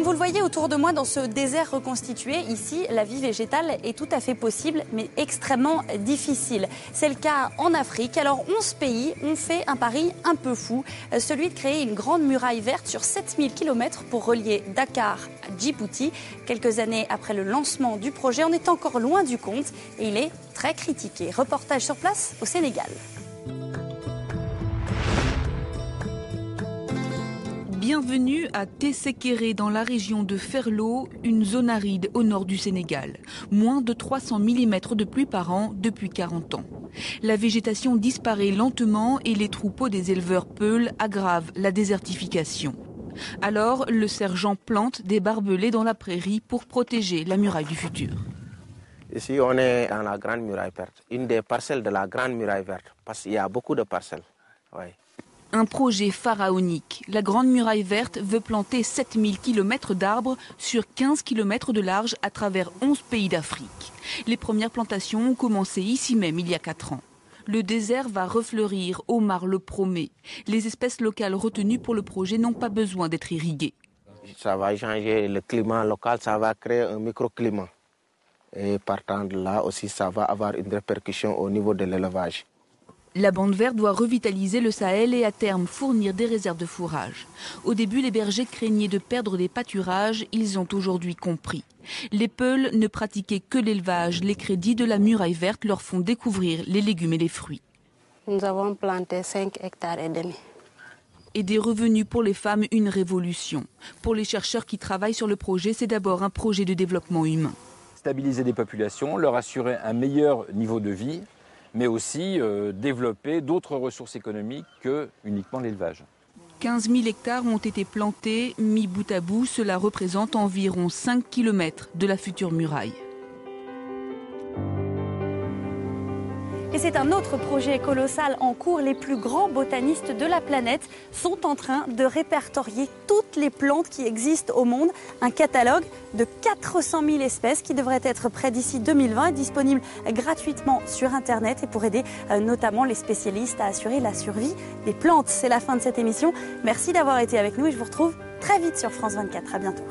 vous le voyez autour de moi dans ce désert reconstitué, ici, la vie végétale est tout à fait possible, mais extrêmement difficile. C'est le cas en Afrique. Alors 11 pays ont fait un pari un peu fou, celui de créer une grande muraille verte sur 7000 km pour relier Dakar à Djibouti. Quelques années après le lancement du projet, on est encore loin du compte et il est très critiqué. Reportage sur place au Sénégal. Bienvenue à Tessékéré dans la région de Ferlo, une zone aride au nord du Sénégal. Moins de 300 mm de pluie par an depuis 40 ans. La végétation disparaît lentement et les troupeaux des éleveurs peuls aggravent la désertification. Alors, le sergent plante des barbelés dans la prairie pour protéger la muraille du futur. Ici, on est dans la Grande Muraille Verte, une des parcelles de la Grande Muraille Verte, parce qu'il y a beaucoup de parcelles. Oui. Un projet pharaonique. La Grande Muraille Verte veut planter 7000 km d'arbres sur 15 km de large à travers 11 pays d'Afrique. Les premières plantations ont commencé ici même il y a 4 ans. Le désert va refleurir, Omar le promet. Les espèces locales retenues pour le projet n'ont pas besoin d'être irriguées. Ça va changer le climat local, ça va créer un microclimat. Et partant de là aussi, ça va avoir une répercussion au niveau de l'élevage. La bande verte doit revitaliser le Sahel et à terme fournir des réserves de fourrage. Au début, les bergers craignaient de perdre des pâturages, ils ont aujourd'hui compris. Les Peuls ne pratiquaient que l'élevage, les crédits de la muraille verte leur font découvrir les légumes et les fruits. Nous avons planté 5 hectares et demi. Et des revenus pour les femmes, une révolution. Pour les chercheurs qui travaillent sur le projet, c'est d'abord un projet de développement humain. Stabiliser des populations, leur assurer un meilleur niveau de vie, mais aussi développer d'autres ressources économiques que uniquement l'élevage. 15 000 hectares ont été plantés, mis bout à bout, cela représente environ 5 km de la future muraille. Et c'est un autre projet colossal en cours. Les plus grands botanistes de la planète sont en train de répertorier toutes les plantes qui existent au monde. Un catalogue de 400 000 espèces qui devrait être prêt d'ici 2020 et disponible gratuitement sur Internet et pour aider notamment les spécialistes à assurer la survie des plantes. C'est la fin de cette émission. Merci d'avoir été avec nous et je vous retrouve très vite sur France 24. À bientôt.